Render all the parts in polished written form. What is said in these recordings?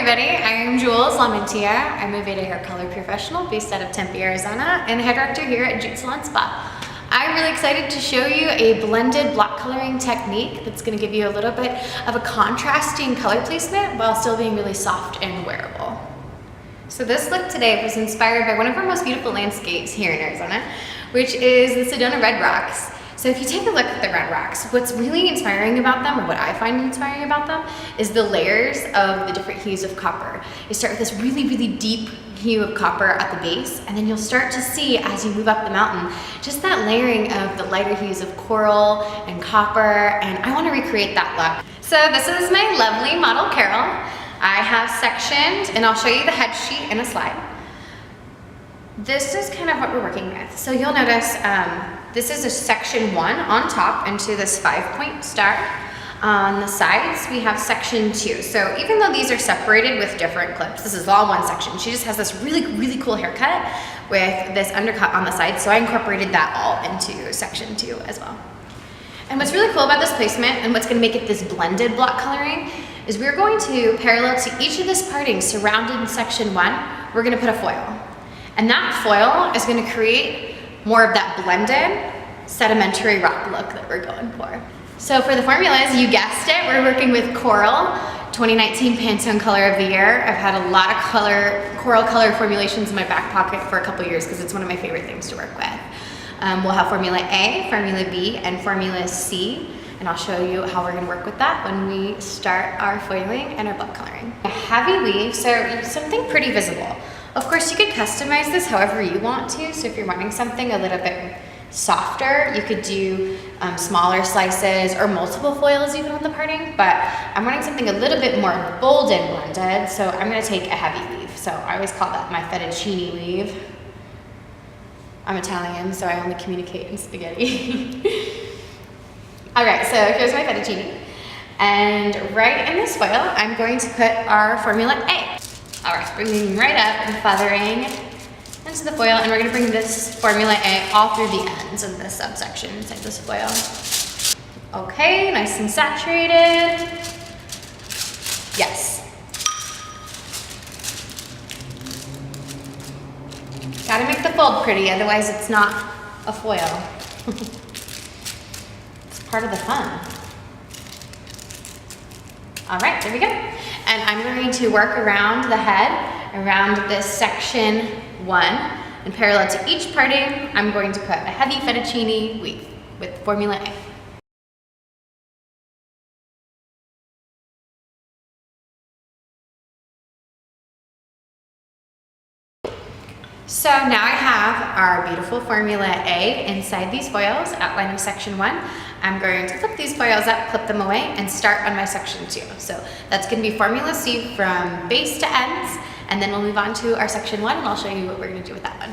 everybody, I am Julz, LaMantia. I'm a Aveda hair color professional based out of Tempe, Arizona, and hair director here at Julz Salon Spa. I'm really excited to show you a blended block coloring technique that's going to give you a little bit of a contrasting color placement while still being really soft and wearable. So this look today was inspired by one of our most beautiful landscapes here in Arizona, which is the Sedona Red Rocks. So if you take a look at the red rocks, what's really inspiring about them, or what I find inspiring about them, is the layers of the different hues of copper. You start with this really, really deep hue of copper at the base, and then you'll start to see, as you move up the mountain, just that layering of the lighter hues of coral and copper, and I want to recreate that look. So this is my lovely model, Carol. I have sectioned, and I'll show you the head sheet in a slide. This is kind of what we're working with. So you'll notice this is a section 1 on top into this 5-point star. On the sides, we have section 2. So even though these are separated with different clips, this is all one section. She just has this really, really cool haircut with this undercut on the side. So I incorporated that all into section 2 as well. And what's really cool about this placement and what's gonna make it this blended block coloring is we're going to, parallel to each of this parting surrounding section 1, we're gonna put a foil. And that foil is gonna create more of that blended sedimentary rock look that we're going for. So for the formulas, you guessed it, we're working with Coral, 2019 Pantone Color of the Year. I've had a lot of coral color formulations in my back pocket for a couple years because it's one of my favorite things to work with. We'll have Formula A, Formula B, and Formula C, and I'll show you how we're gonna work with that when we start our foiling and our block coloring. A heavy weave, so something pretty visible. Of course, you could customize this however you want to. So if you're wanting something a little bit softer, you could do smaller slices or multiple foils even with the parting, but I'm wanting something a little bit more bold and blended, so I'm gonna take a heavy weave. So I always call that my fettuccine weave. I'm Italian, so I only communicate in spaghetti. All right, so here's my fettuccine. And right in this foil, I'm going to put our Formula A. All right, bringing right up and feathering into the foil, and we're gonna bring this Formula A all through the ends of this subsection inside this foil. Okay, nice and saturated. Yes. Gotta make the fold pretty, otherwise it's not a foil. It's part of the fun. All right, there we go. And I'm going to work around the head, around this section 1, and parallel to each parting, I'm going to put a heavy fettuccine weave with Formula A. So now I have our beautiful Formula A inside these foils, outlining section 1. I'm going to flip these foils up, clip them away, and start on my section 2. So that's going to be Formula C from base to ends, and then we'll move on to our section 1, and I'll show you what we're going to do with that one.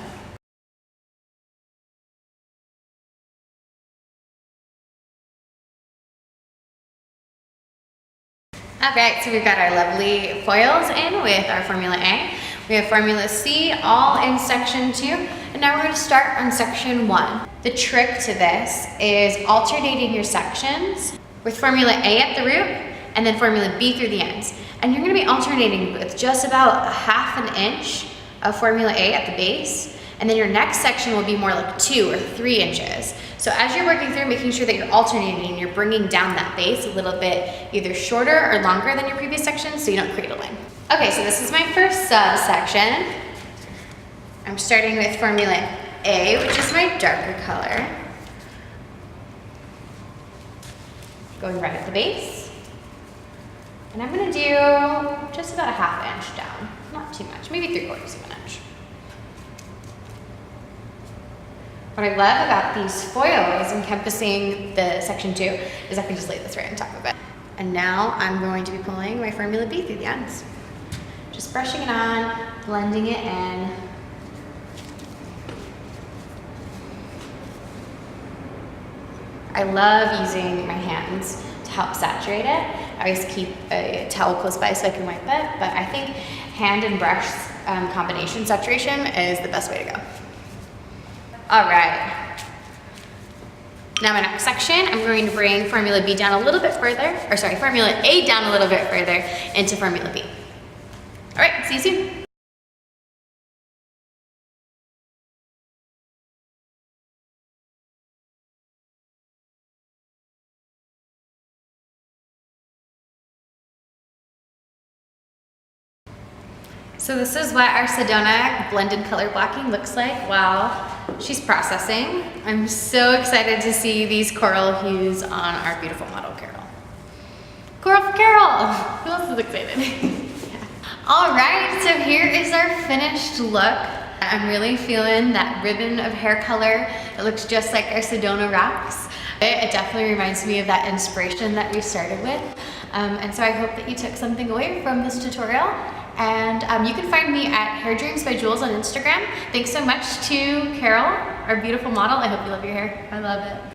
Okay, so we've got our lovely foils in with our Formula A. We have Formula C all in section 2, and now we're going to start on section 1. The trick to this is alternating your sections with Formula A at the root and then Formula B through the ends. And you're going to be alternating with just about 1/2 inch of Formula A at the base, and then your next section will be more like 2 or 3 inches. So as you're working through, making sure that you're alternating and you're bringing down that base a little bit either shorter or longer than your previous section so you don't create a line. Okay, so this is my first subsection. I'm starting with Formula A, which is my darker color. Going right at the base. And I'm gonna do just about 1/2 inch down. Not too much, maybe 3/4 of an inch. What I love about these foils encompassing the section 2 is I can just lay this right on top of it. And now I'm going to be pulling my Formula B through the ends. Just brushing it on, blending it in. I love using my hands to help saturate it. I always keep a towel close by so I can wipe it, but I think hand and brush combination saturation is the best way to go. All right. Now my next section, I'm going to bring Formula B down a little bit further, or sorry, Formula A down a little bit further into Formula B. All right, see you soon. So this is what our Sedona blended color blocking looks like while she's processing. I'm so excited to see these coral hues on our beautiful model, Carol. Coral for Carol! Who else is excited? All right, so here is our finished look. I'm really feeling that ribbon of hair color. It looks just like our Sedona rocks. It definitely reminds me of that inspiration that we started with. And so I hope that you took something away from this tutorial. And you can find me at Hair Dreams by Julz on Instagram. Thanks so much to Carol, our beautiful model. I hope you love your hair. I love it.